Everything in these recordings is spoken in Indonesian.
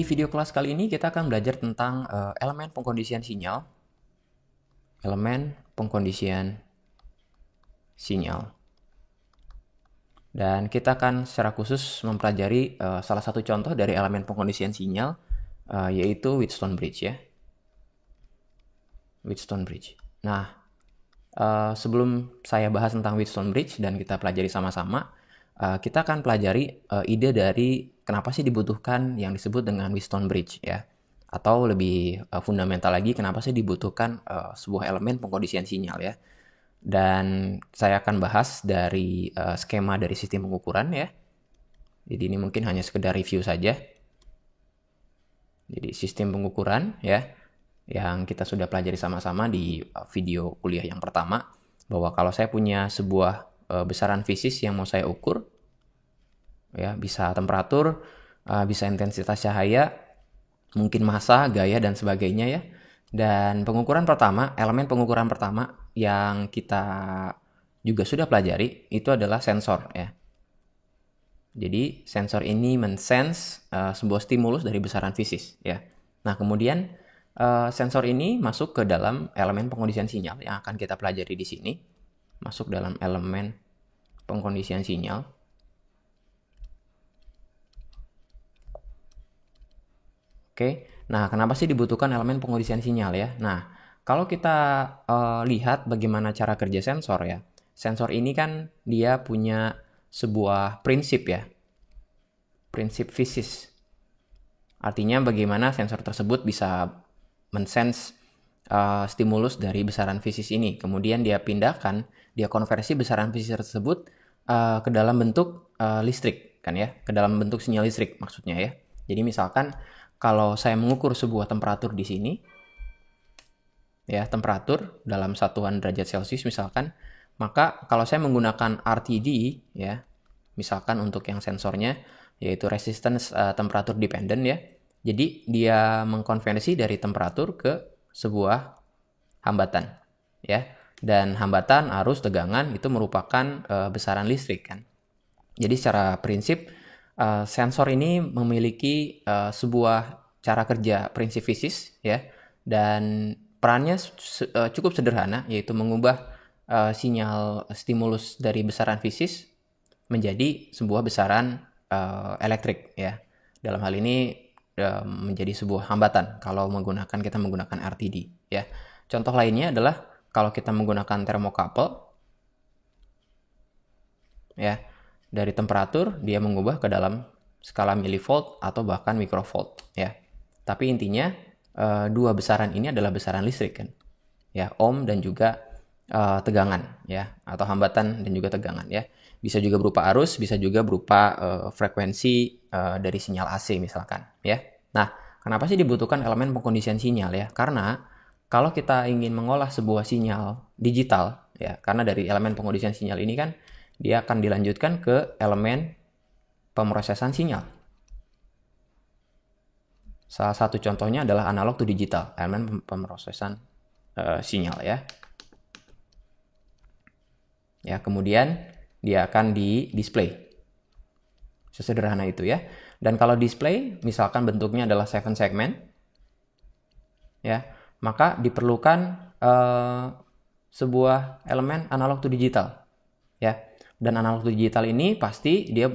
video kelas kali ini kita akan belajar tentang elemen pengkondisian sinyal. Elemen pengkondisian sinyal. Dan kita akan secara khusus mempelajari salah satu contoh dari elemen pengkondisian sinyal, yaitu Wheatstone Bridge ya. Wheatstone Bridge. Nah, sebelum saya bahas tentang Wheatstone Bridge dan kita pelajari sama-sama, kita akan pelajari ide dari kenapa sih dibutuhkan yang disebut dengan Wheatstone Bridge ya. Atau lebih fundamental lagi, kenapa sih dibutuhkan sebuah elemen pengkondisian sinyal ya. Dan saya akan bahas dari skema dari sistem pengukuran ya. Jadi ini mungkin hanya sekedar review saja. Jadi sistem pengukuran ya, yang kita sudah pelajari sama-sama di video kuliah yang pertama, bahwa kalau saya punya sebuah besaran fisis yang mau saya ukur, ya bisa temperatur, bisa intensitas cahaya, mungkin massa, gaya, dan sebagainya ya. Dan pengukuran pertama, elemen pengukuran pertama yang kita juga sudah pelajari itu adalah sensor ya. Jadi sensor ini men-sense sebuah stimulus dari besaran fisis ya. Nah kemudian sensor ini masuk ke dalam elemen pengkondisian sinyal yang akan kita pelajari di sini. Masuk dalam elemen pengkondisian sinyal. Oke, nah kenapa sih dibutuhkan elemen pengkondisian sinyal ya? Nah, kalau kita lihat bagaimana cara kerja sensor ya, sensor ini kan dia punya sebuah prinsip ya, prinsip fisis. Artinya bagaimana sensor tersebut bisa men-sense stimulus dari besaran fisis ini. Kemudian dia pindahkan, dia konversi besaran fisis tersebut ke dalam bentuk listrik kan ya, ke dalam bentuk sinyal listrik maksudnya ya. Jadi misalkan kalau saya mengukur sebuah temperatur di sini, ya temperatur dalam satuan derajat Celcius misalkan, maka kalau saya menggunakan RTD ya, misalkan untuk yang sensornya yaitu resistance temperatur dependent ya. Jadi dia mengkonversi dari temperatur ke sebuah hambatan ya. Dan hambatan, arus, tegangan itu merupakan besaran listrik kan. Jadi secara prinsip sensor ini memiliki sebuah cara kerja prinsip fisis ya, dan perannya cukup sederhana, yaitu mengubah sinyal stimulus dari besaran fisis menjadi sebuah besaran elektrik ya. Dalam hal ini menjadi sebuah hambatan kalau kita menggunakan RTD ya. Contoh lainnya adalah kalau kita menggunakan thermocouple ya, dari temperatur dia mengubah ke dalam skala milivolt atau bahkan mikrovolt ya. Tapi intinya dua besaran ini adalah besaran listrik kan. Ya, ohm dan juga tegangan ya, atau hambatan dan juga tegangan ya. Bisa juga berupa arus, bisa juga berupa frekuensi dari sinyal AC misalkan ya. Nah, kenapa sih dibutuhkan elemen pengkondisian sinyal ya? Karena kalau kita ingin mengolah sebuah sinyal digital ya, karena dari elemen pengkondisian sinyal ini kan dia akan dilanjutkan ke elemen pemrosesan sinyal. Salah satu contohnya adalah analog to digital, elemen pemrosesan sinyal ya. Ya, kemudian dia akan di display. Sesederhana itu ya. Dan kalau display misalkan bentuknya adalah 7 segment ya, maka diperlukan sebuah elemen analog to digital ya. Dan analog to digital ini pasti dia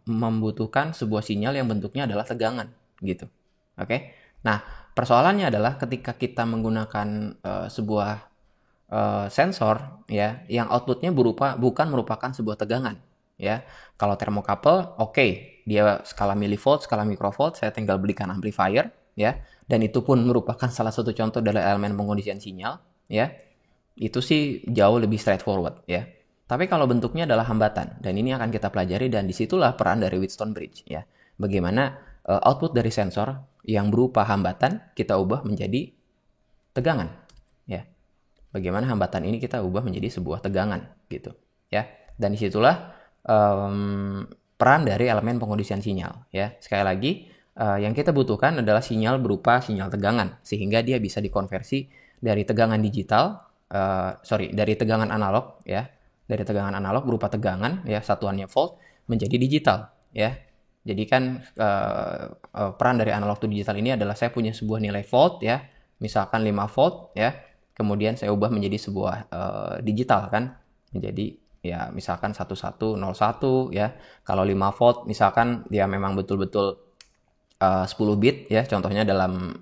membutuhkan sebuah sinyal yang bentuknya adalah tegangan gitu. Oke. Nah, persoalannya adalah ketika kita menggunakan sebuah sensor ya, yang outputnya bukan merupakan sebuah tegangan ya. Kalau thermocouple dia skala milivolt, skala mikrovolt, saya tinggal belikan amplifier ya, dan itu pun merupakan salah satu contoh dari elemen pengkondisian sinyal ya. Itu sih jauh lebih straightforward ya. Tapi kalau bentuknya adalah hambatan, dan ini akan kita pelajari, dan disitulah peran dari Wheatstone Bridge ya. Bagaimana output dari sensor yang berupa hambatan kita ubah menjadi tegangan ya. Bagaimana hambatan ini kita ubah menjadi sebuah tegangan gitu ya. Dan disitulah peran dari elemen pengkondisian sinyal ya. Sekali lagi yang kita butuhkan adalah sinyal berupa sinyal tegangan, sehingga dia bisa dikonversi dari tegangan dari tegangan analog ya, dari tegangan analog berupa tegangan ya, satuannya volt, menjadi digital ya. Jadi kan peran dari analog to digital ini adalah saya punya sebuah nilai volt ya, misalkan 5 volt ya, kemudian saya ubah menjadi sebuah digital kan, menjadi ya misalkan 1101 ya. Kalau 5 volt misalkan dia memang betul-betul 10 bit ya, contohnya dalam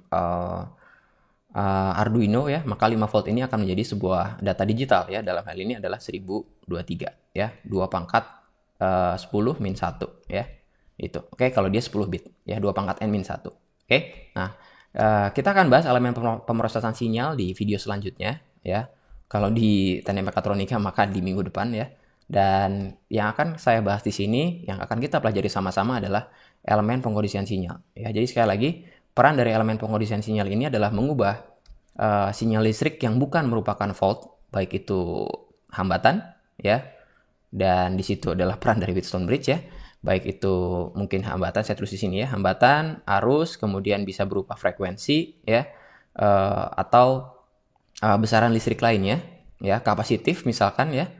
Arduino ya, maka 5 volt ini akan menjadi sebuah data digital ya, dalam hal ini adalah 1023 ya, 2 pangkat 10 min 1 ya. Itu. Oke, kalau dia 10 bit ya, 2 pangkat n min 1. Oke. Nah, kita akan bahas elemen pemrosesan sinyal di video selanjutnya ya. Kalau di teknik mekatronika maka di minggu depan ya. Dan yang akan saya bahas di sini, yang akan kita pelajari sama-sama adalah elemen pengkondisian sinyal ya. Jadi sekali lagi, peran dari elemen pengkondisian sinyal ini adalah mengubah sinyal listrik yang bukan merupakan volt, baik itu hambatan ya. Dan di situ adalah peran dari Wheatstone bridge ya. Baik itu mungkin hambatan, saya tulis di sini ya, hambatan, arus, kemudian bisa berupa frekuensi ya, atau besaran listrik lainnya ya, kapasitif misalkan ya,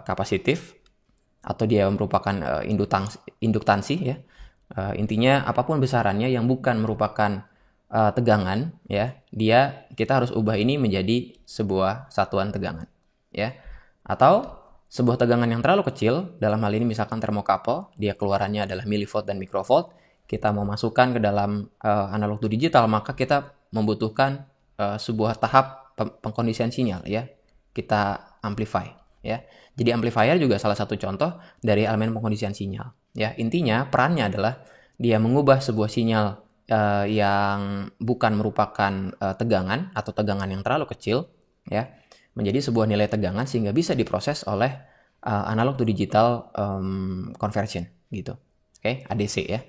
kapasitif, atau dia merupakan induktansi ya. Intinya apapun besarannya yang bukan merupakan tegangan ya, kita harus ubah ini menjadi sebuah satuan tegangan ya. Atau sebuah tegangan yang terlalu kecil, dalam hal ini misalkan termokapel, dia keluarannya adalah milivolt dan mikrovolt, kita mau masukkan ke dalam analog to digital, maka kita membutuhkan sebuah tahap pengkondisian sinyal ya, kita amplify ya. Jadi amplifier juga salah satu contoh dari elemen pengkondisian sinyal ya. Intinya perannya adalah dia mengubah sebuah sinyal yang bukan merupakan tegangan atau tegangan yang terlalu kecil ya, menjadi sebuah nilai tegangan sehingga bisa diproses oleh analog to digital conversion gitu. Oke, ADC ya.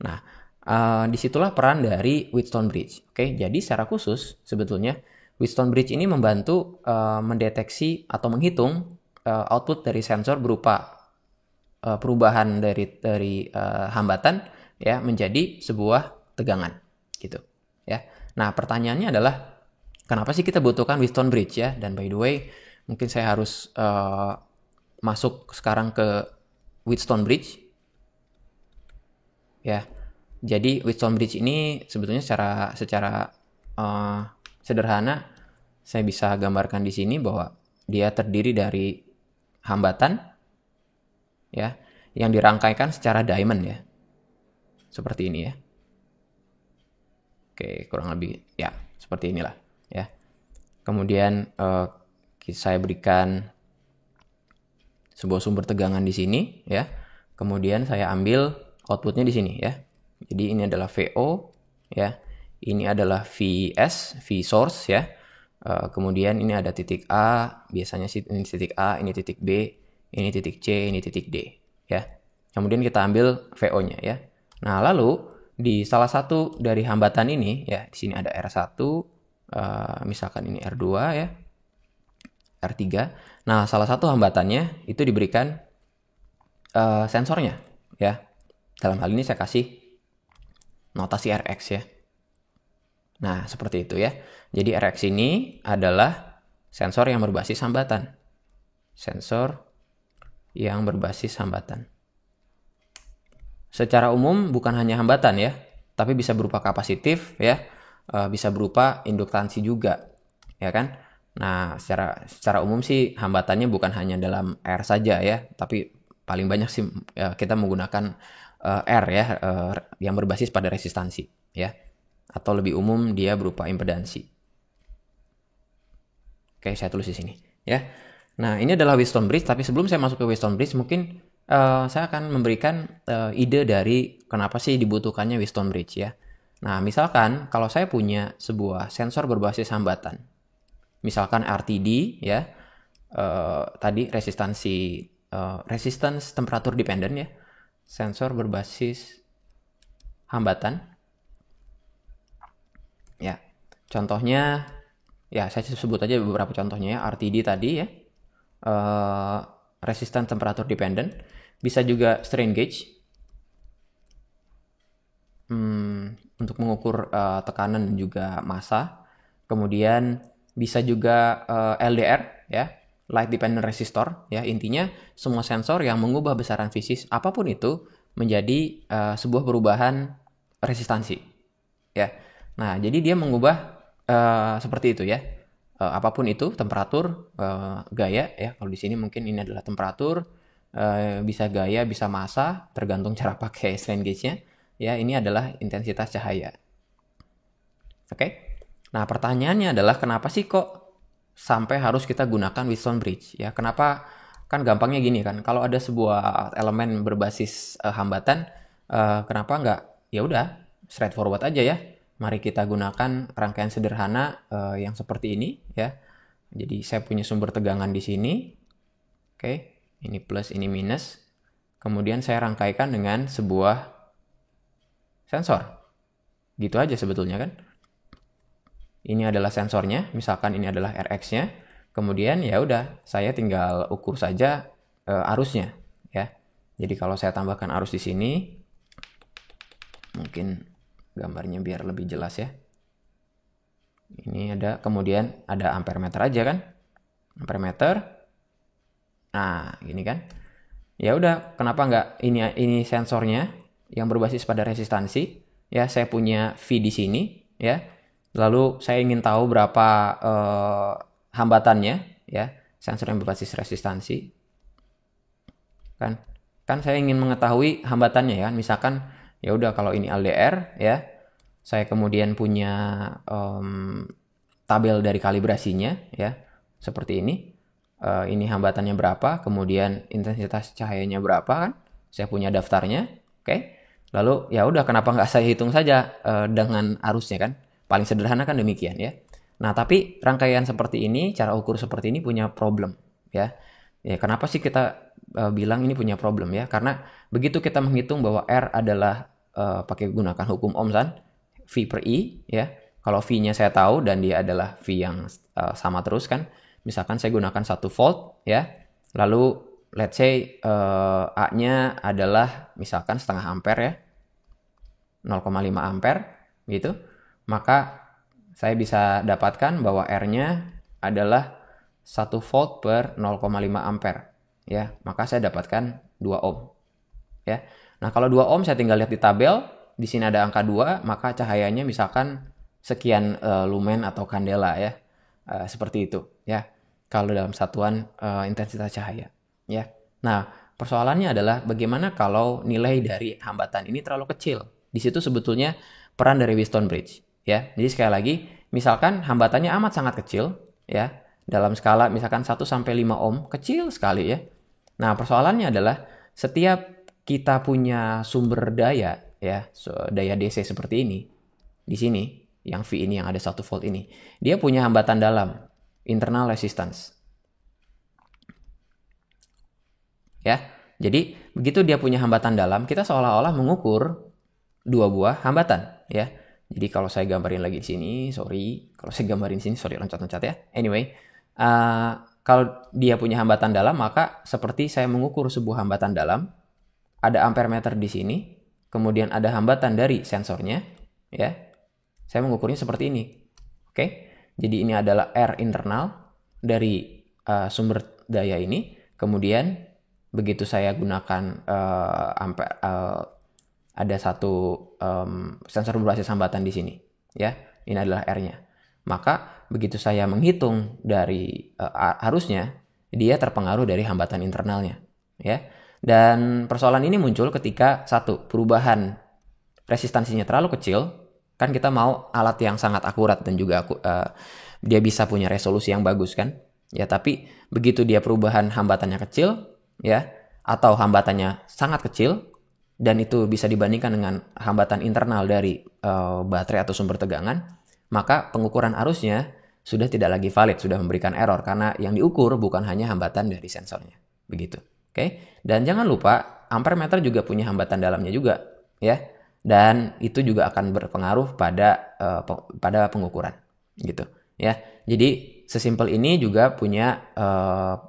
Nah, disitulah peran dari Wheatstone bridge. Oke, jadi secara khusus sebetulnya Wheatstone bridge ini membantu mendeteksi atau menghitung output dari sensor berupa perubahan dari hambatan ya menjadi sebuah tegangan gitu ya. Nah, pertanyaannya adalah kenapa sih kita butuhkan Wheatstone bridge ya? Dan by the way, mungkin saya harus masuk sekarang ke Wheatstone bridge. Ya. Jadi Wheatstone bridge ini sebetulnya secara sederhana saya bisa gambarkan di sini bahwa dia terdiri dari hambatan ya yang dirangkaikan secara diamond ya. Seperti ini ya. Oke, kurang lebih ya seperti inilah ya. Kemudian saya berikan sebuah sumber tegangan di sini ya. Kemudian saya ambil outputnya di sini ya. Jadi ini adalah VO ya. Ini adalah VS, V source ya. Kemudian ini ada titik A, biasanya ini titik A, ini titik B, ini titik C, ini titik D ya. Kemudian kita ambil VO-nya ya. Nah, lalu di salah satu dari hambatan ini ya, di sini ada R1, misalkan ini R2 ya, R3. Nah, salah satu hambatannya itu diberikan sensornya ya. Dalam hal ini saya kasih notasi Rx ya. Nah, seperti itu ya. Jadi Rx ini adalah sensor yang berbasis hambatan. Sensor yang berbasis hambatan. Secara umum bukan hanya hambatan ya, tapi bisa berupa kapasitif ya, bisa berupa induktansi juga, ya kan? Nah, secara umum sih hambatannya bukan hanya dalam R saja ya, tapi paling banyak sih kita menggunakan R ya, yang berbasis pada resistansi ya, atau lebih umum dia berupa impedansi. Oke, saya tulis di sini ya. Nah, ini adalah Wheatstone bridge, tapi sebelum saya masuk ke Wheatstone bridge mungkin saya akan memberikan ide dari kenapa sih dibutuhkannya Wheatstone bridge ya. Nah, misalkan kalau saya punya sebuah sensor berbasis hambatan, misalkan RTD ya, tadi resistance temperature dependent ya, sensor berbasis hambatan. Ya, contohnya ya saya sebut aja beberapa contohnya ya, RTD tadi ya, resistance temperature dependent, bisa juga strain gauge untuk mengukur tekanan dan juga massa. Kemudian bisa juga LDR ya, light dependent resistor ya. Intinya semua sensor yang mengubah besaran fisik apapun itu menjadi sebuah perubahan resistansi, ya. Nah, jadi dia mengubah seperti itu ya. Apapun itu, temperatur, gaya ya. Kalau di sini mungkin ini adalah temperatur, bisa gaya, bisa massa, tergantung cara pakai strain gauge-nya. Ya, ini adalah intensitas cahaya. Oke. Nah, pertanyaannya adalah kenapa sih kok sampai harus kita gunakan Wheatstone bridge? Ya, kenapa? Kan gampangnya gini kan. Kalau ada sebuah elemen berbasis hambatan, kenapa nggak? Ya udah, straightforward aja ya. Mari kita gunakan rangkaian sederhana yang seperti ini ya. Jadi saya punya sumber tegangan di sini. Oke, ini plus, ini minus. Kemudian saya rangkaikan dengan sebuah sensor. Gitu aja sebetulnya kan. Ini adalah sensornya, misalkan ini adalah Rx-nya. Kemudian ya udah, saya tinggal ukur saja arusnya ya. Jadi kalau saya tambahkan arus di sini, mungkin gambarnya biar lebih jelas ya. Ini ada, kemudian ada ampere meter aja kan? Ampere meter. Nah, gini kan. Ya udah, kenapa nggak ini sensornya yang berbasis pada resistansi? Ya, saya punya V di sini ya. Lalu saya ingin tahu berapa hambatannya ya, sensor yang berbasis resistansi. Kan saya ingin mengetahui hambatannya ya. Misalkan ya udah kalau ini LDR ya, saya kemudian punya tabel dari kalibrasinya ya, seperti ini. Ini hambatannya berapa, kemudian intensitas cahayanya berapa kan? Saya punya daftarnya, oke? Lalu ya udah, kenapa nggak saya hitung saja dengan arusnya kan? Paling sederhana kan demikian ya. Nah, tapi rangkaian seperti ini, cara ukur seperti ini punya problem ya. Ya, kenapa sih kita bilang ini punya problem ya? Karena begitu kita menghitung bahwa R adalah pakai gunakan hukum Ohm kan, V per I ya. Kalau V-nya saya tahu dan dia adalah V yang sama terus kan. Misalkan saya gunakan 1 volt ya. Lalu let's say A-nya adalah misalkan setengah ampere ya. 0,5 ampere gitu. Maka saya bisa dapatkan bahwa R-nya adalah 1 volt per 0,5 ampere ya. Maka saya dapatkan 2 ohm ya. Nah, kalau 2 ohm saya tinggal lihat di tabel, di sini ada angka 2, maka cahayanya misalkan sekian lumen atau kandela ya. Seperti itu ya. Kalau dalam satuan intensitas cahaya ya. Nah, persoalannya adalah bagaimana kalau nilai dari hambatan ini terlalu kecil. Di situ sebetulnya peran dari Wheatstone bridge ya. Jadi sekali lagi, misalkan hambatannya amat sangat kecil ya, dalam skala misalkan 1 sampai 5 ohm, kecil sekali ya. Nah, persoalannya adalah setiap kita punya sumber daya ya, daya DC seperti ini di sini, yang V ini yang ada 1 volt ini, dia punya hambatan dalam, internal resistance. Ya. Jadi, begitu dia punya hambatan dalam, kita seolah-olah mengukur dua buah hambatan ya. Jadi kalau saya gambarin lagi di sini, sorry loncat-loncat ya. Anyway, kalau dia punya hambatan dalam, maka seperti saya mengukur sebuah hambatan dalam, ada ampere meter di sini, kemudian ada hambatan dari sensornya, ya. Saya mengukurnya seperti ini, oke? Jadi ini adalah R internal dari sumber daya ini, kemudian begitu saya gunakan ampere, ada satu sensor berbasis hambatan di sini, ya. Ini adalah R-nya. Maka begitu saya menghitung dari arusnya, dia terpengaruh dari hambatan internalnya, ya. Dan persoalan ini muncul ketika satu, perubahan resistansinya terlalu kecil, kan kita mau alat yang sangat akurat dan juga dia bisa punya resolusi yang bagus kan, ya. Tapi begitu dia perubahan hambatannya kecil, ya, atau hambatannya sangat kecil, dan itu bisa dibandingkan dengan hambatan internal dari baterai atau sumber tegangan, maka pengukuran arusnya sudah tidak lagi valid, sudah memberikan error karena yang diukur bukan hanya hambatan dari sensornya. Begitu. Oke? Dan jangan lupa ampere meter juga punya hambatan dalamnya juga, ya. Dan itu juga akan berpengaruh pada pengukuran, gitu, ya. Jadi sesimpel ini juga punya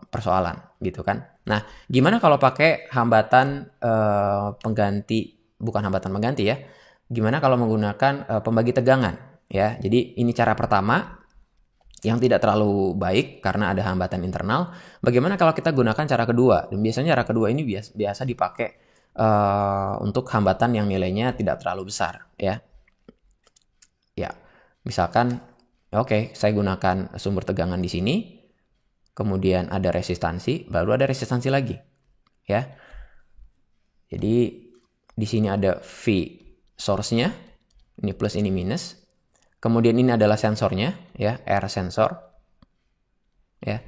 persoalan, gitu kan. Nah, gimana kalau pakai hambatan pengganti, bukan hambatan pengganti ya. Gimana kalau menggunakan pembagi tegangan, ya. Jadi ini cara pertama yang tidak terlalu baik karena ada hambatan internal. Bagaimana kalau kita gunakan cara kedua? Dan biasanya cara kedua ini biasa dipakai untuk hambatan yang nilainya tidak terlalu besar ya. Ya, misalkan oke, saya gunakan sumber tegangan di sini, kemudian ada resistansi, baru ada resistansi lagi ya. Jadi di sini ada V source-nya, ini plus ini minus. Kemudian ini adalah sensornya ya, R sensor. Ya.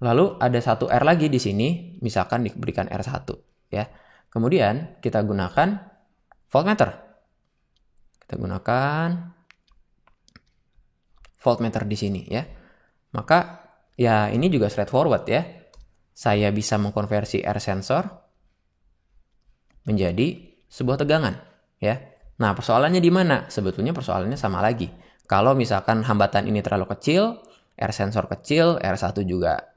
Lalu ada satu R lagi di sini, misalkan diberikan R1 ya. Kemudian kita gunakan voltmeter. Kita gunakan voltmeter di sini ya. Maka ya ini juga straightforward ya. Saya bisa mengkonversi R sensor menjadi sebuah tegangan ya. Nah, persoalannya di mana? Sebetulnya persoalannya sama lagi. Kalau misalkan hambatan ini terlalu kecil, R sensor kecil, R1 juga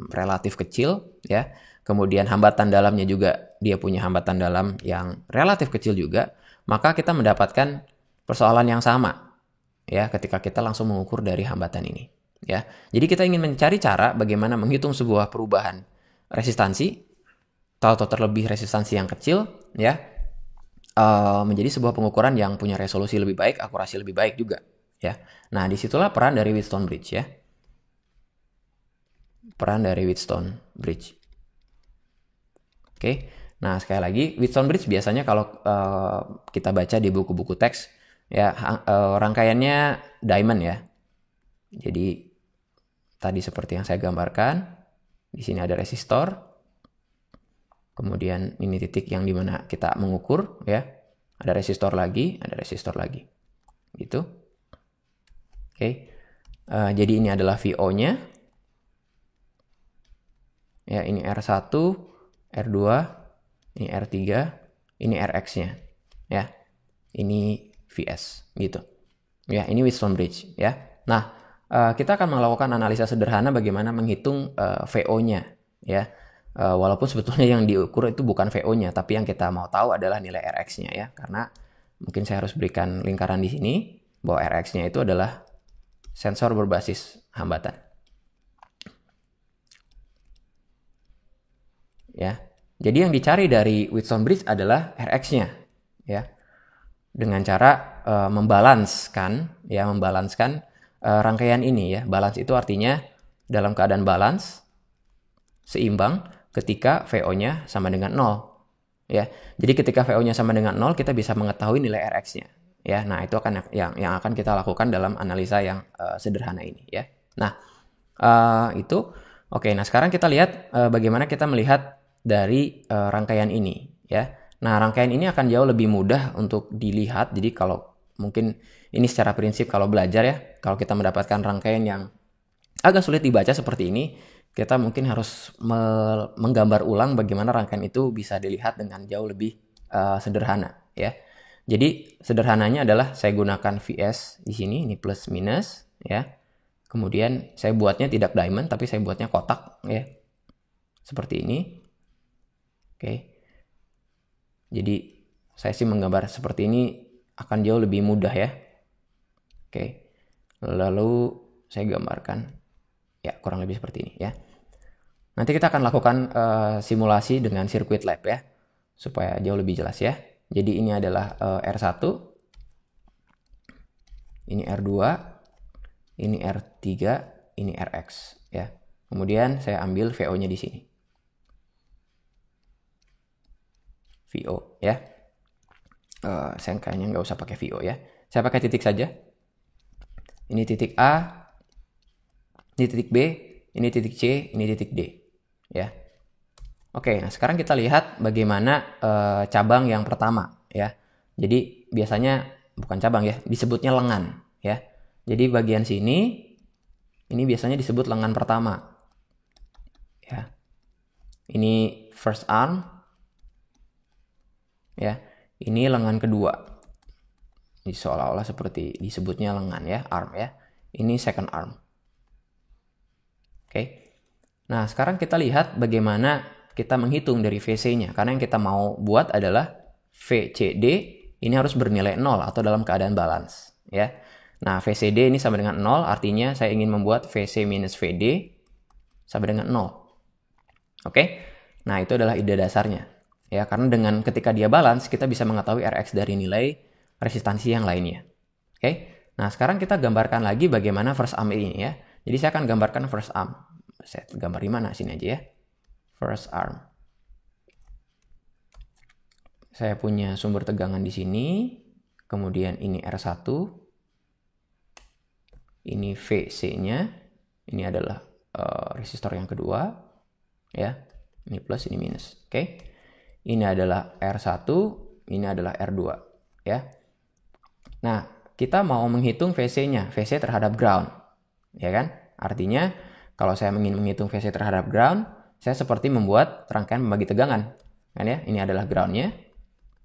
relatif kecil ya. Kemudian hambatan dalamnya juga dia punya hambatan dalam yang relatif kecil juga, maka kita mendapatkan persoalan yang sama ya ketika kita langsung mengukur dari hambatan ini ya. Jadi kita ingin mencari cara bagaimana menghitung sebuah perubahan resistansi atau terlebih resistansi yang kecil ya, menjadi sebuah pengukuran yang punya resolusi lebih baik, akurasi lebih baik juga ya. Nah, disitulah peran dari Wheatstone bridge ya. Peran dari Wheatstone bridge. Oke. Nah, sekali lagi Wheatstone bridge biasanya kalau kita baca di buku-buku teks ya, rangkaiannya diamond ya. Jadi tadi seperti yang saya gambarkan, di sini ada resistor. Kemudian ini titik yang dimana kita mengukur ya. Ada resistor lagi, ada resistor lagi. Gitu. Oke. Jadi ini adalah VO-nya. Ya, ini R1, R2, ini R3, ini Rx-nya. Ya. Ini VS gitu. Ya, ini Wheatstone bridge ya. Nah, kita akan melakukan analisa sederhana bagaimana menghitung VO-nya ya. Walaupun sebetulnya yang diukur itu bukan VO-nya, tapi yang kita mau tahu adalah nilai Rx-nya ya. Karena mungkin saya harus berikan lingkaran di sini bahwa Rx-nya itu adalah sensor berbasis hambatan. Ya. Jadi yang dicari dari Wheatstone bridge adalah Rx-nya ya. Dengan cara membalanskan rangkaian ini ya. Balance itu artinya dalam keadaan balance seimbang ketika VO-nya sama dengan 0 ya. Jadi ketika VO-nya sama dengan 0 kita bisa mengetahui nilai Rx-nya ya. Nah, itu akan yang akan kita lakukan dalam analisa yang sederhana ini ya. Nah, itu oke. Nah, sekarang kita lihat bagaimana kita melihat dari rangkaian ini ya. Nah, rangkaian ini akan jauh lebih mudah untuk dilihat. Jadi kalau mungkin ini secara prinsip kalau belajar ya, kalau kita mendapatkan rangkaian yang agak sulit dibaca seperti ini, kita mungkin harus menggambar ulang bagaimana rangkaian itu bisa dilihat dengan jauh lebih sederhana ya. Jadi sederhananya adalah saya gunakan VS di sini, ini plus minus ya. Kemudian saya buatnya tidak diamond tapi saya buatnya kotak ya. Seperti ini. Oke. Jadi saya sih menggambar seperti ini akan jauh lebih mudah ya. Oke. Lalu saya gambarkan ya kurang lebih seperti ini ya. Nanti kita akan lakukan simulasi dengan sirkuit lab ya, supaya jauh lebih jelas ya. Jadi ini adalah R1, ini R2, ini R3, ini Rx ya. Kemudian saya ambil VO-nya di sini. VO ya. Saya kayaknya nggak usah pakai VO ya. Saya pakai titik saja. Ini titik A, ini titik B, ini titik C, ini titik D ya. Oke, nah sekarang kita lihat bagaimana cabang yang pertama ya. Jadi biasanya bukan cabang ya, disebutnya lengan ya. Jadi bagian sini ini biasanya disebut lengan pertama ya. Ini first arm ya. Ini lengan kedua. Jadi seolah-olah seperti disebutnya lengan ya, arm ya. Ini second arm. Oke. Nah, sekarang kita lihat bagaimana kita menghitung dari VC-nya. Karena yang kita mau buat adalah VCD ini harus bernilai 0 atau dalam keadaan balance ya. Nah, VCD ini sama dengan 0, artinya saya ingin membuat VC minus VD sama dengan 0. Oke. Nah, itu adalah ide dasarnya Ya, karena dengan ketika dia balance, kita bisa mengetahui Rx dari nilai resistansi yang lainnya. Oke. Nah, sekarang kita gambarkan lagi bagaimana first arm ini ya. Jadi saya akan gambarkan first arm. Saya gambar di mana? Sini aja ya. First arm. Saya punya sumber tegangan di sini. Kemudian ini R1. Ini VC-nya. Ini adalah resistor yang kedua. Ya. Ini plus, ini minus. Oke. Ini adalah R1. Ini adalah R2. Ya. Nah, kita mau menghitung VC-nya. VC terhadap ground. Ya kan? Artinya, kalau saya ingin menghitung VC terhadap ground, saya seperti membuat rangkaian pembagi tegangan. Kan ya? Ini adalah ground-nya.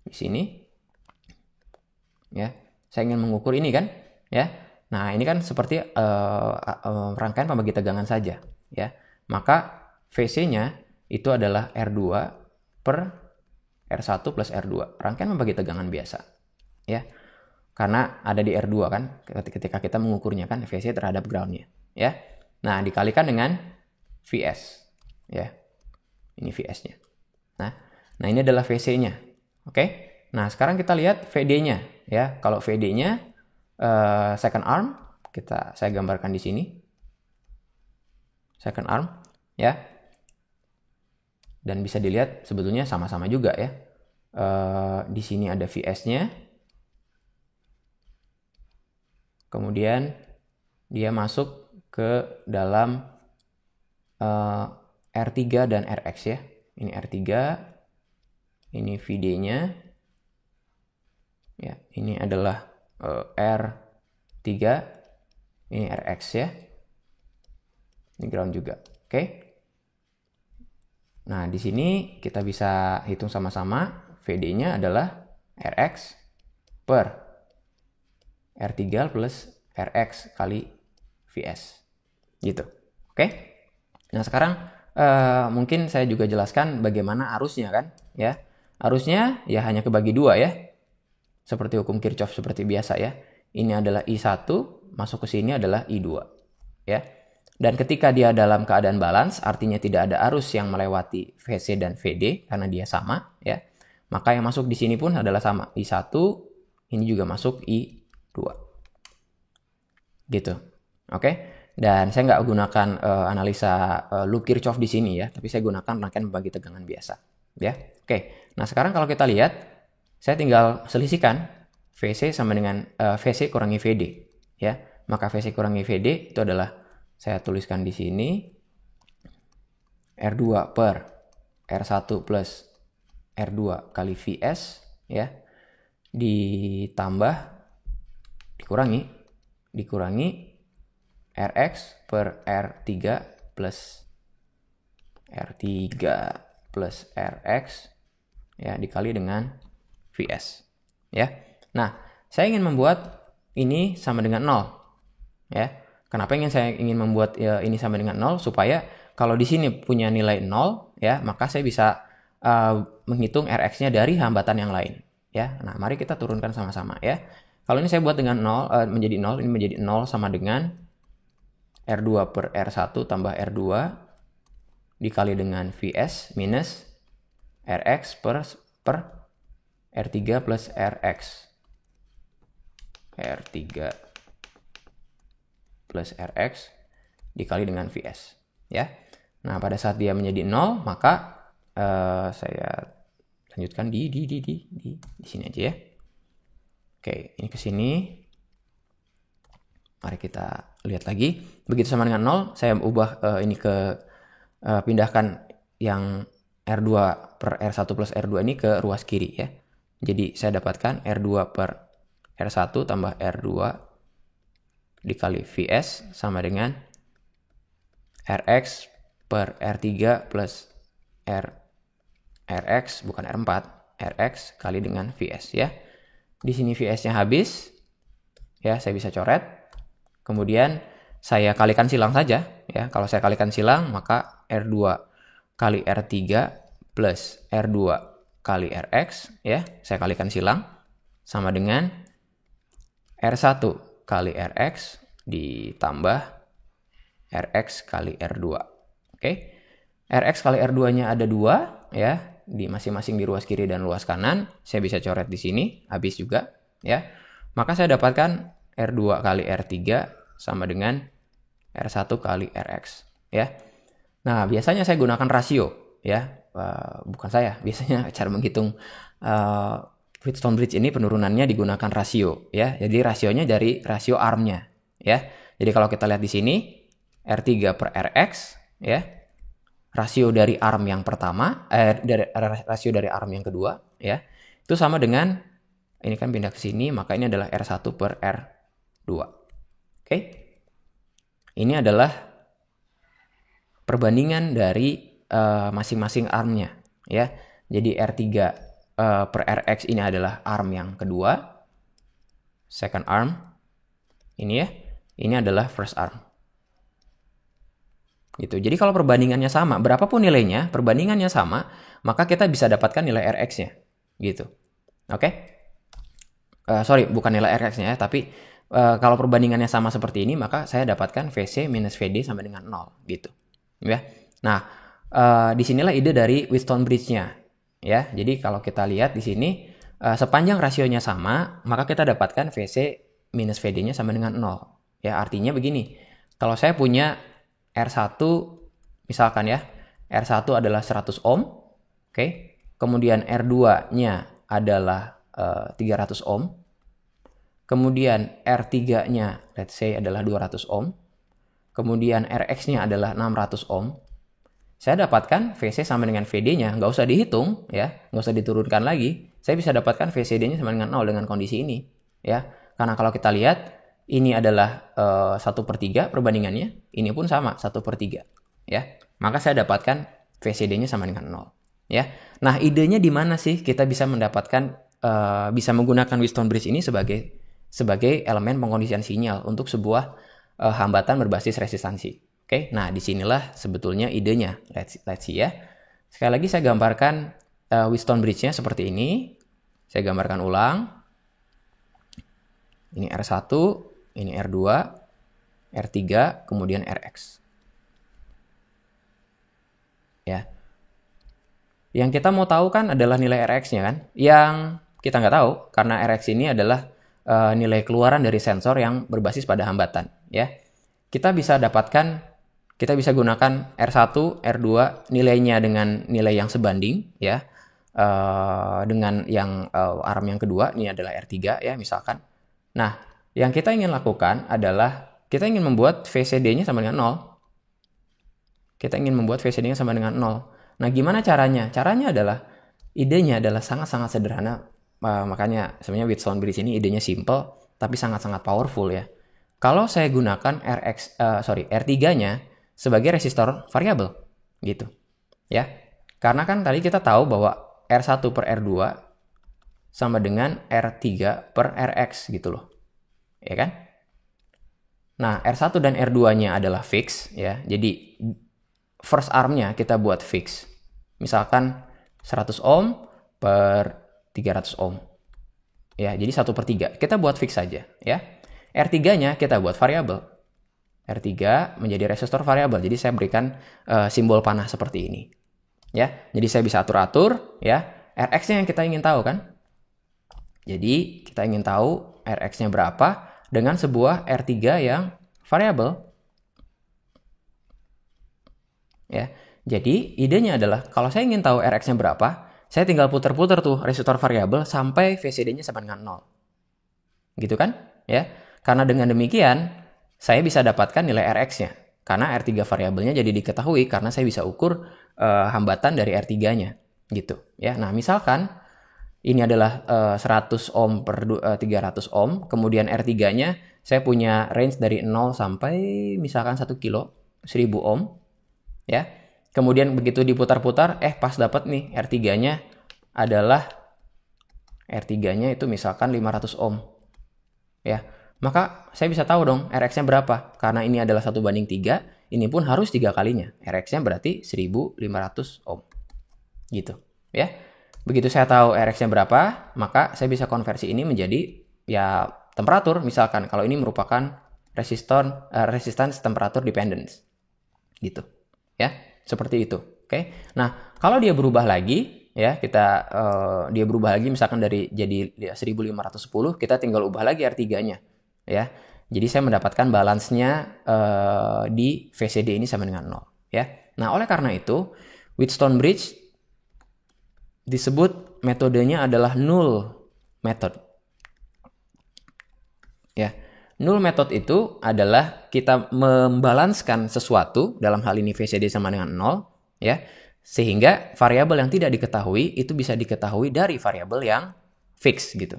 Di sini. Ya. Saya ingin mengukur ini kan? Ya. Nah, ini kan seperti rangkaian pembagi tegangan saja. Ya. Maka VC-nya itu adalah R2 per R1 plus R2. Rangkaian pembagi tegangan biasa. Ya. Karena ada di R2 kan, ketika kita mengukurnya kan VC terhadap ground-nya. Ya. Nah, dikalikan dengan VS. Ya. Ini VS-nya. Nah ini adalah VC-nya. Oke. Nah, sekarang kita lihat VD-nya. Ya. Kalau VD-nya second arm, saya gambarkan di sini. Second arm. Ya. Dan bisa dilihat sebetulnya sama-sama juga ya. Di sini ada VS-nya. Kemudian dia masuk ke dalam R3 dan Rx ya. Ini R3, ini VD-nya. Ya, ini adalah R3, ini Rx ya. Ini ground juga. Oke. Nah, di sini kita bisa hitung sama-sama. VD-nya adalah Rx per R3 plus Rx kali Vs. Gitu. Oke. Nah, sekarang mungkin saya juga jelaskan bagaimana arusnya kan. Ya. Arusnya ya hanya kebagi dua ya. Seperti hukum Kirchhoff seperti biasa ya. Ini adalah I1, masuk ke sini adalah I2. Ya. Dan ketika dia dalam keadaan balance, artinya tidak ada arus yang melewati Vc dan Vd karena dia sama ya. Maka yang masuk di sini pun adalah sama. I1, ini juga masuk I2. Gitu. Oke. Dan saya nggak gunakan analisa loop Kirchhoff di sini ya, tapi saya gunakan rangkaian pembagi tegangan biasa. Ya. Oke. Nah, sekarang kalau kita lihat, saya tinggal selisihkan VC sama dengan VC kurangi VD. Ya. Maka VC kurangi VD itu adalah, saya tuliskan di sini, R2 per R1 plus R2 kali Vs. Ya. Ditambah, dikurangi Rx per R3 plus Rx ya dikali dengan Vs ya. Nah, saya ingin membuat ini sama dengan 0 ya. Kenapa saya ingin membuat ini sama dengan 0? Supaya kalau di sini punya nilai 0 ya, maka saya bisa menghitung Rx-nya dari hambatan yang lain ya. Nah, mari kita turunkan sama-sama ya. Kalau ini saya buat dengan 0 menjadi 0, ini menjadi 0 sama dengan R2 per R1 tambah R2 dikali dengan Vs minus Rx per R3 plus Rx. R3 plus Rx dikali dengan Vs. Ya. Nah, pada saat dia menjadi 0, maka saya lanjutkan di sini aja ya. Oke, ini ke sini. Mari kita lihat lagi. Begitu sama dengan 0, saya ubah ini ke pindahkan yang R2 per R1 plus R2 ini ke ruas kiri ya. Jadi saya dapatkan R2 per R1 tambah R2 dikali Vs sama dengan Rx per R3 plus Rx, bukan R4, Rx kali dengan Vs ya. Di sini Vs-nya habis. Ya, saya bisa coret. Kemudian saya kalikan silang saja ya. Kalau saya kalikan silang, maka R2 kali R3 plus R2 kali Rx ya. Saya kalikan silang sama dengan R1 kali Rx ditambah Rx kali R2. Oke. Rx kali R2-nya ada 2 ya. di masing-masing di ruas kiri dan ruas kanan. Saya bisa coret di sini, habis juga ya. Maka saya dapatkan R2 kali R3 sama dengan R1 kali Rx ya. Nah, biasanya saya gunakan rasio ya. Bukan saya, biasanya cara menghitung Wheatstone Bridge ini penurunannya digunakan rasio ya. Jadi rasionya dari rasio armnya ya. Jadi kalau kita lihat di sini R3 per Rx ya. Rasio dari arm yang pertama, rasio dari arm yang kedua ya. Itu sama dengan ini kan pindah ke sini, maka ini adalah R1 per R2. Oke. Ini adalah perbandingan dari masing-masing armnya ya. Jadi R3 per Rx ini adalah arm yang kedua, second arm. Ini ya, ini adalah first arm. Gitu. Jadi kalau perbandingannya sama, berapapun nilainya, perbandingannya sama, maka kita bisa dapatkan nilai Rx-nya. Gitu. Oke? Sorry, bukan nilai Rx-nya ya, tapi kalau perbandingannya sama seperti ini, maka saya dapatkan Vc minus Vd sama dengan 0. Gitu. Ya. Nah, disinilah ide dari Wheatstone Bridge-nya. Ya, jadi kalau kita lihat di sini, sepanjang rasionya sama, maka kita dapatkan Vc minus Vd-nya sama dengan 0. Ya, artinya begini. Kalau saya punya R1, misalkan ya, R1 adalah 100 ohm, oke. Kemudian R2-nya adalah 300 ohm. Kemudian R3-nya, let's say, adalah 200 ohm. Kemudian Rx-nya adalah 600 ohm. Saya dapatkan Vc sama dengan Vd-nya, nggak usah dihitung, ya, nggak usah diturunkan lagi. Saya bisa dapatkan VCD-nya sama dengan 0 dengan kondisi ini, ya. Karena kalau kita lihat, ini adalah 1/3 perbandingannya, ini pun sama 1/3, ya. Maka saya dapatkan VCD-nya sama dengan 0, ya. Nah, idenya di mana sih kita bisa mendapatkan, bisa menggunakan Wheatstone Bridge ini sebagai elemen pengkondisian sinyal untuk sebuah hambatan berbasis resistansi. Oke, nah disinilah sebetulnya idenya. Let's see ya. Sekali lagi saya gambarkan Wheatstone Bridge-nya seperti ini. Saya gambarkan ulang. Ini R1, ini R2, R3, kemudian Rx. Ya. Yang kita mau tahu kan adalah nilai Rx-nya kan? Yang kita nggak tahu karena Rx ini adalah nilai keluaran dari sensor yang berbasis pada hambatan. Ya. Kita bisa gunakan R1, R2 nilainya dengan nilai yang sebanding ya. Dengan yang arm yang kedua, ini adalah R3 ya misalkan. Nah, yang kita ingin lakukan adalah kita ingin membuat VCD-nya sama dengan 0. Kita ingin membuat VCD-nya sama dengan 0. Nah, gimana caranya? Caranya adalah, idenya adalah sangat-sangat sederhana. Makanya sebenarnya Wheatstone Bridge ini idenya simple, tapi sangat-sangat powerful ya. Kalau saya gunakan R3-nya sebagai resistor variabel, gitu. Ya, karena kan tadi kita tahu bahwa R1 per R2 sama dengan R3 per Rx gitu loh. Ya kan? Nah, R1 dan R2-nya adalah fix ya. Jadi first arm-nya kita buat fix. Misalkan 100 ohm per 300 ohm. Ya, jadi 1/3. Kita buat fix saja ya. R3-nya kita buat variabel. R3 menjadi resistor variabel. Jadi saya berikan simbol panah seperti ini. Ya, jadi saya bisa atur-atur ya. Rx-nya yang kita ingin tahu kan? Jadi kita ingin tahu Rx-nya berapa dengan sebuah R3 yang variabel. Ya. Jadi idenya adalah kalau saya ingin tahu Rx-nya berapa, saya tinggal putar-putar tuh resistor variabel sampai VCD-nya sama dengan 0. Gitu kan? Ya. Karena dengan demikian saya bisa dapatkan nilai Rx-nya. Karena R3 variabelnya jadi diketahui karena saya bisa ukur hambatan dari R3-nya. Gitu. Ya. Nah, misalkan ini adalah 100 ohm per 300 ohm. Kemudian R3-nya saya punya range dari 0 sampai misalkan 1 kilo, 1000 ohm. Ya. Kemudian begitu diputar-putar, pas dapat nih R3-nya adalah R3-nya itu misalkan 500 ohm. Ya. Maka saya bisa tahu dong Rx-nya berapa. Karena ini adalah 1/3, ini pun harus 3 kalinya. Rx-nya berarti 1500 ohm. Gitu. Ya. Begitu saya tahu Rx-nya berapa, maka saya bisa konversi ini menjadi ya temperatur. Misalkan kalau ini merupakan resistance temperature dependence. Gitu. Ya, seperti itu. Oke. Nah, kalau dia berubah lagi, ya, dia berubah lagi misalkan jadi 1510, kita tinggal ubah lagi R3-nya, ya. Jadi saya mendapatkan balance-nya di VCD ini sama dengan 0, ya. Nah, oleh karena itu, Wheatstone bridge disebut metodenya adalah null method. Ya. Null method itu adalah kita membalanskan sesuatu, dalam hal ini VCD sama dengan 0, ya. Sehingga variabel yang tidak diketahui itu bisa diketahui dari variabel yang fix gitu.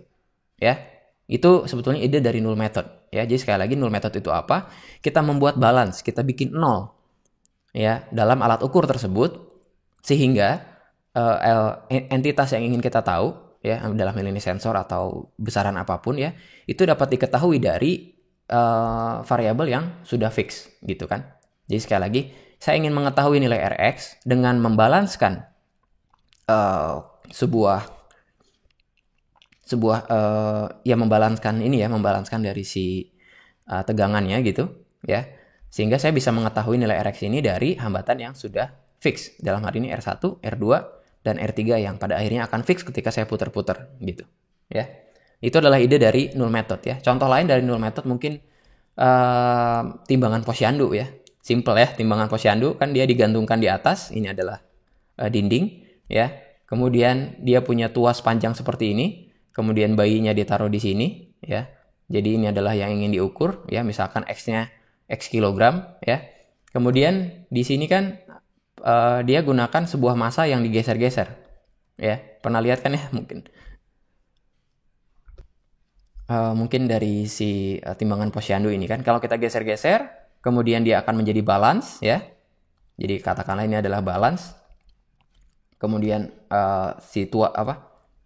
Ya. Itu sebetulnya ide dari null method, ya. Jadi sekali lagi null method itu apa? Kita membuat balance, kita bikin 0 ya dalam alat ukur tersebut sehingga entitas yang ingin kita tahu, ya, dalam hal ini sensor atau besaran apapun, ya, itu dapat diketahui dari variabel yang sudah fix gitu kan. Jadi sekali lagi, saya ingin mengetahui nilai Rx dengan membalanskan membalanskan dari si tegangannya gitu, ya. Sehingga saya bisa mengetahui nilai Rx ini dari hambatan yang sudah fix. Dalam hal ini R1, R2, dan R3 yang pada akhirnya akan fix ketika saya putar-putar gitu, ya. Itu adalah ide dari null method, ya. Contoh lain dari null method mungkin timbangan posyandu, ya. Simple, ya, timbangan posyandu kan dia digantungkan di atas, ini adalah dinding, ya. Kemudian dia punya tuas panjang seperti ini, kemudian bayinya ditaruh di sini, ya. Jadi ini adalah yang ingin diukur, ya, misalkan X-nya X kilogram, ya. Kemudian di sini kan dia gunakan sebuah massa yang digeser-geser, ya. Pernah lihat kan, ya, mungkin dari si timbangan posyandu ini kan, kalau kita geser-geser, kemudian dia akan menjadi balance, ya. Jadi katakanlah ini adalah balance. Kemudian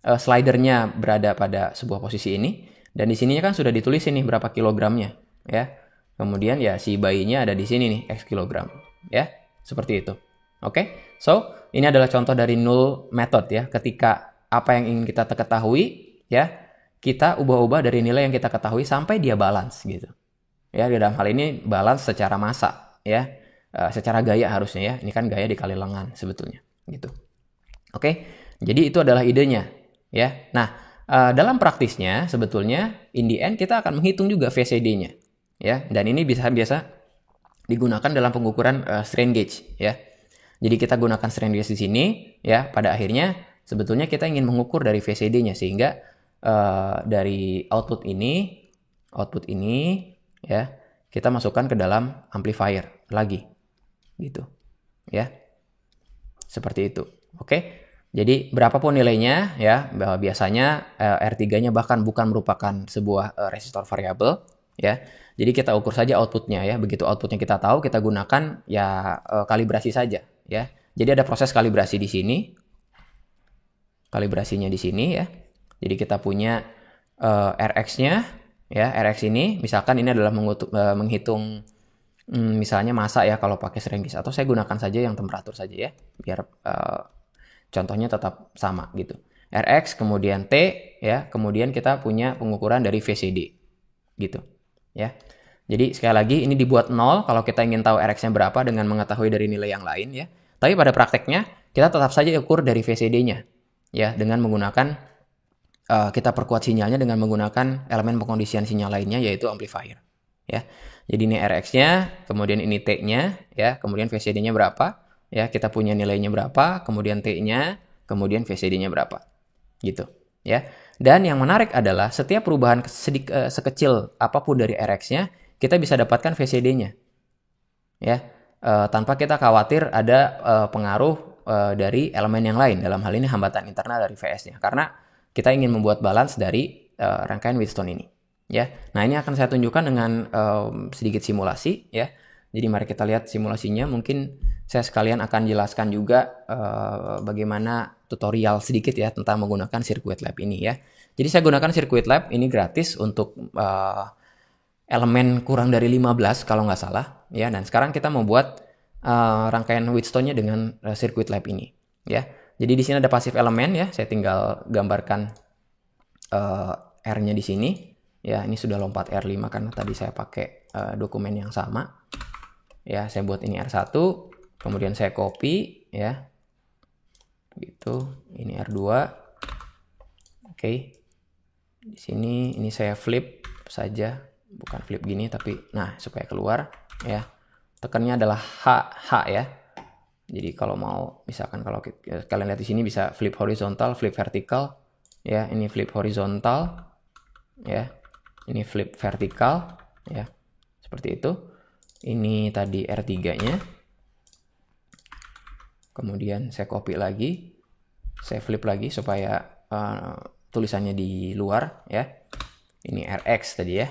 slidernya berada pada sebuah posisi ini, dan di sininya kan sudah ditulis ini berapa kilogramnya, ya. Kemudian ya si bayinya ada di sini nih, X kilogram, ya. Seperti itu. Oke. So, ini adalah contoh dari null method, ya. Ketika apa yang ingin kita ketahui, ya, kita ubah-ubah dari nilai yang kita ketahui sampai dia balance gitu. Ya, dalam hal ini balance secara massa, ya. Secara gaya harusnya, ya. Ini kan gaya dikali lengan sebetulnya, gitu. Oke. Jadi itu adalah idenya, ya. Nah, dalam praktisnya sebetulnya in the end kita akan menghitung juga VCD-nya. Ya, dan ini biasa digunakan dalam pengukuran strain gauge, ya. Jadi kita gunakan strain gauge di sini, ya. Pada akhirnya sebetulnya kita ingin mengukur dari VCD-nya sehingga dari output ini, ya, kita masukkan ke dalam amplifier lagi, gitu, ya. Seperti itu, oke. Jadi berapapun nilainya, ya, biasanya R3-nya bahkan bukan merupakan sebuah resistor variabel, ya. Jadi kita ukur saja outputnya, ya. Begitu outputnya kita tahu, kita gunakan ya kalibrasi saja, ya. Jadi ada proses kalibrasi di sini, kalibrasinya di sini, ya. Jadi kita punya Rx-nya, ya. Rx ini, misalkan ini adalah menghitung misalnya massa, ya, kalau pakai strain gauge, atau saya gunakan saja yang temperatur saja, ya, biar contohnya tetap sama gitu. Rx kemudian T, ya, kemudian kita punya pengukuran dari VCD, gitu. Ya, jadi sekali lagi ini dibuat 0 kalau kita ingin tahu Rx-nya berapa dengan mengetahui dari nilai yang lain, ya. Tapi pada prakteknya kita tetap saja ukur dari VCD-nya, ya, dengan menggunakan kita perkuat sinyalnya dengan menggunakan elemen pengkondisian sinyal lainnya yaitu amplifier, ya. Jadi ini Rx-nya, kemudian ini T-nya, ya, kemudian VCD-nya berapa, ya, kita punya nilainya berapa, kemudian T-nya, kemudian VCD-nya berapa, gitu, ya. Dan yang menarik adalah setiap perubahan sekecil apapun dari Rx-nya, kita bisa dapatkan VCD-nya. Ya, tanpa kita khawatir ada pengaruh dari elemen yang lain, dalam hal ini hambatan internal dari Vs-nya. Karena kita ingin membuat balance dari rangkaian Wheatstone ini. Ya. Nah, ini akan saya tunjukkan dengan sedikit simulasi, ya. Jadi mari kita lihat simulasinya. Mungkin saya sekalian akan jelaskan juga bagaimana tutorial sedikit, ya, tentang menggunakan Circuit Lab ini, ya. Jadi saya gunakan Circuit Lab ini gratis untuk elemen kurang dari 15 kalau nggak salah, ya. Dan sekarang kita membuat rangkaian Wheatstone-nya dengan Circuit Lab ini, ya. Jadi di sini ada pasif elemen, ya. Saya tinggal gambarkan R-nya di sini. Ya, ini sudah lompat R5 karena tadi saya pakai dokumen yang sama. Ya, saya buat ini R1, kemudian saya copy, ya. Gitu. Ini R2. Oke. Di sini ini saya flip saja, bukan flip gini tapi nah supaya keluar ya. Tekannya adalah H ya. Jadi kalau mau misalkan kalau kalian lihat di sini bisa flip horizontal, flip vertikal ya. Ini flip horizontal ya. Ini flip vertikal ya. Seperti itu. Ini tadi R3-nya. Kemudian saya copy lagi. Saya flip lagi supaya tulisannya di luar ya. Ini RX tadi ya.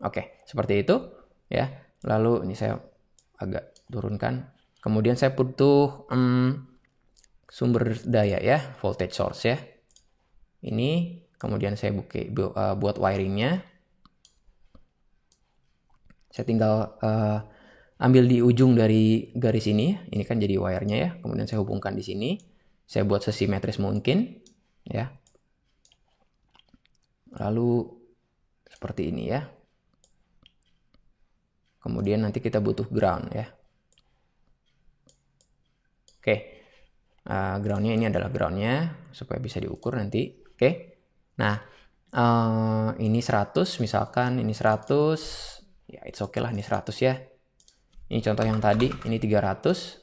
Oke, seperti itu ya. Lalu ini saya agak turunkan. Kemudian saya butuh sumber daya ya, voltage source ya. Ini kemudian saya buat wiringnya. Saya tinggal ambil di ujung dari garis ini. Ini kan jadi wire-nya ya. Kemudian saya hubungkan di sini. Saya buat sesimetris mungkin ya. Lalu seperti ini ya. Kemudian nanti kita butuh ground ya. Oke. Groundnya ini adalah groundnya supaya bisa diukur nanti. Oke. Nah, ini 100 misalkan, ini 100. Ya, it's okay lah, ini 100 ya. Ini contoh yang tadi, ini 300.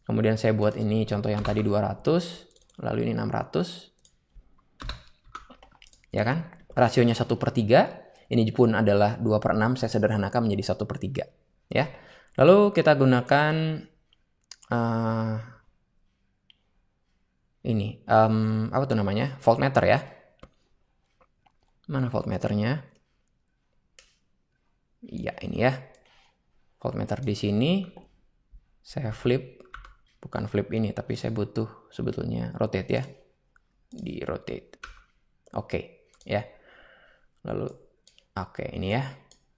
Kemudian saya buat ini contoh yang tadi 200. Lalu ini 600. Ya kan? Rasionya 1/3. Ini pun adalah 2/6. Saya sederhanakan menjadi 1/3. Ya. Lalu kita gunakan ini. Apa tuh namanya? Voltmeter ya. Mana voltmeternya? Iya, ini ya. Voltmeter di sini. Saya flip. Bukan flip ini, tapi saya butuh sebetulnya rotate ya. Di rotate. Oke, ya. Lalu, oke, ini ya.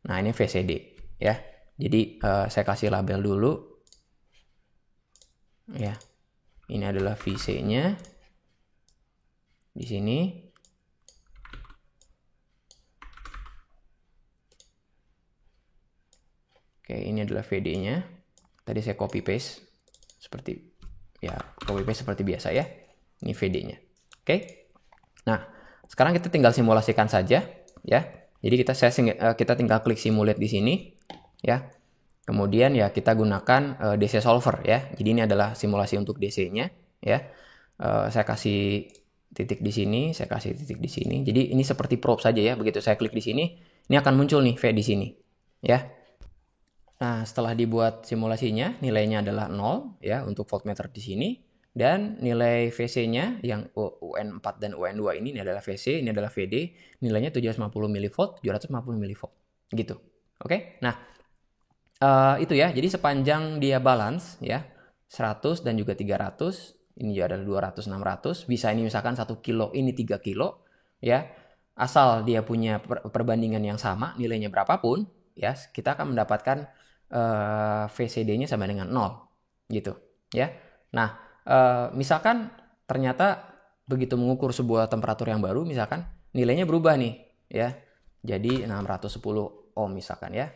Nah, ini VCD ya. Jadi, saya kasih label dulu. Ya. Ini adalah VC-nya. Di sini. Oke, ini adalah VD-nya. Tadi saya copy paste seperti ya, copy paste seperti biasa ya. Ini VD-nya. Oke. Nah, sekarang kita tinggal simulasikan saja ya. Jadi kita tinggal klik simulate di sini ya. Kemudian ya kita gunakan DC solver ya. Jadi ini adalah simulasi untuk DC-nya ya. Saya kasih titik di sini, saya kasih titik di sini. Jadi ini seperti probe saja ya. Begitu saya klik di sini, ini akan muncul nih V di sini ya. Nah, setelah dibuat simulasinya, nilainya adalah 0 ya untuk voltmeter di sini. Dan nilai VC-nya yang UN4 dan UN2 ini adalah VC, ini adalah VD. Nilainya 750 mV, 750 mV. Gitu. Oke? Nah, itu ya. Jadi sepanjang dia balance ya, 100 dan juga 300. Ini juga adalah 200, 600. Bisa ini misalkan 1 kilo, ini 3 kilo. Ya. Asal dia punya perbandingan yang sama, nilainya berapapun, ya kita akan mendapatkan VCD-nya sama dengan 0 gitu ya. Nah, misalkan ternyata begitu mengukur sebuah temperatur yang baru, misalkan nilainya berubah nih ya. Jadi 610 ohm misalkan ya.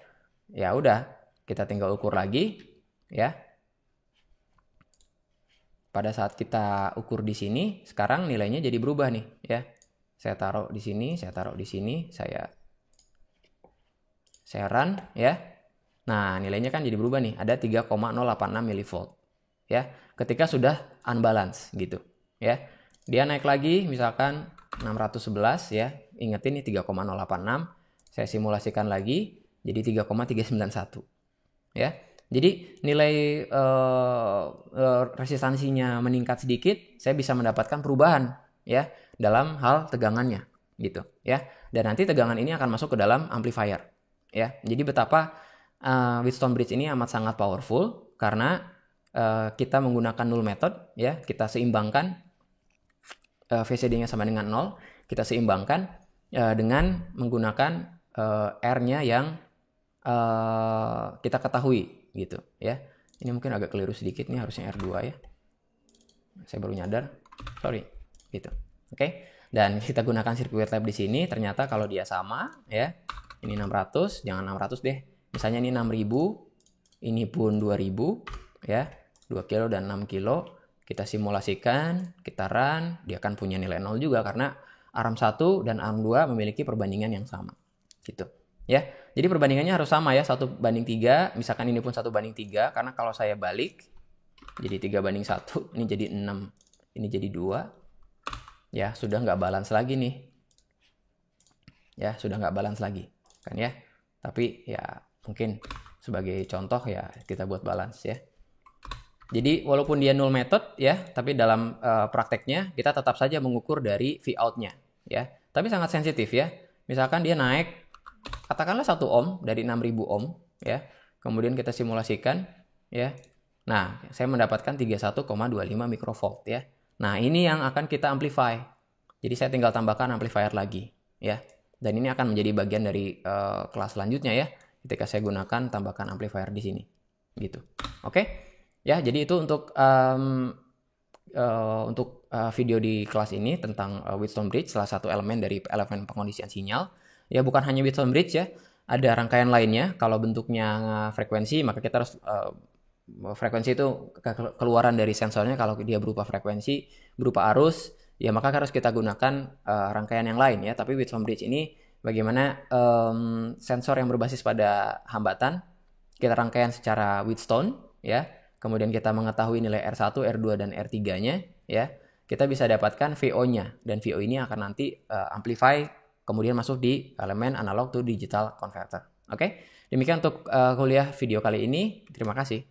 Ya udah, kita tinggal ukur lagi ya. Pada saat kita ukur di sini, sekarang nilainya jadi berubah nih ya. Saya taruh di sini, saya taruh di sini, saya run ya. Nah, nilainya kan jadi berubah nih, ada 3,086 mV. Ya, ketika sudah unbalance gitu, ya. Dia naik lagi misalkan 611 ya. Ingetin nih 3,086. Saya simulasikan lagi jadi 3,391. Ya. Jadi nilai resistansinya meningkat sedikit, saya bisa mendapatkan perubahan ya dalam hal tegangannya gitu, ya. Dan nanti tegangan ini akan masuk ke dalam amplifier, ya. Jadi betapa Wheatstone Bridge ini amat sangat powerful karena kita menggunakan null method ya, kita seimbangkan VCD-nya sama dengan 0, kita seimbangkan dengan menggunakan R-nya yang kita ketahui gitu ya. Ini mungkin agak keliru sedikit nih, harusnya R2 ya. Saya baru nyadar. Sorry. Gitu. Oke. Dan kita gunakan circuit lab di sini, ternyata kalau dia sama ya. Ini 600, jangan 600 deh. Misalnya ini 6000, ini pun 2000 ya, 2 kilo dan 6 kilo. Kita simulasikan, kita run, dia akan punya nilai 0 juga karena ARM1 dan ARM2 memiliki perbandingan yang sama. Gitu. Ya. Jadi perbandingannya harus sama ya, 1:3, misalkan ini pun 1:3, karena kalau saya balik jadi 3:1, ini jadi 6, ini jadi 2. Ya, sudah nggak balance lagi nih. Ya, sudah nggak balance lagi. Kan ya? Tapi ya mungkin sebagai contoh ya kita buat balance ya. Jadi walaupun dia null method ya, tapi dalam prakteknya kita tetap saja mengukur dari Vout-nya ya. Tapi sangat sensitif ya. Misalkan dia naik katakanlah 1 ohm dari 6000 ohm ya. Kemudian kita simulasikan ya. Nah, saya mendapatkan 31,25 mikrovolt ya. Nah, ini yang akan kita amplify. Jadi saya tinggal tambahkan amplifier lagi ya. Dan ini akan menjadi bagian dari kelas selanjutnya ya. Ketika saya gunakan tambahkan amplifier di sini. Gitu. Oke? Ya, jadi itu untuk video di kelas ini tentang Wheatstone Bridge, salah satu elemen dari elemen pengondisian sinyal. Ya, bukan hanya Wheatstone Bridge ya, ada rangkaian lainnya. Kalau bentuknya frekuensi, maka kita harus frekuensi itu keluaran dari sensornya. Kalau dia berupa frekuensi, berupa arus, ya maka harus kita gunakan rangkaian yang lain ya. Tapi Wheatstone Bridge ini bagaimana sensor yang berbasis pada hambatan kita rangkaian secara Wheatstone ya. Kemudian kita mengetahui nilai R1, R2, dan R3-nya, ya, kita bisa dapatkan VO-nya. Dan VO ini akan nanti amplify, kemudian masuk di elemen analog to digital converter. Oke? Demikian untuk kuliah video kali ini. Terima kasih.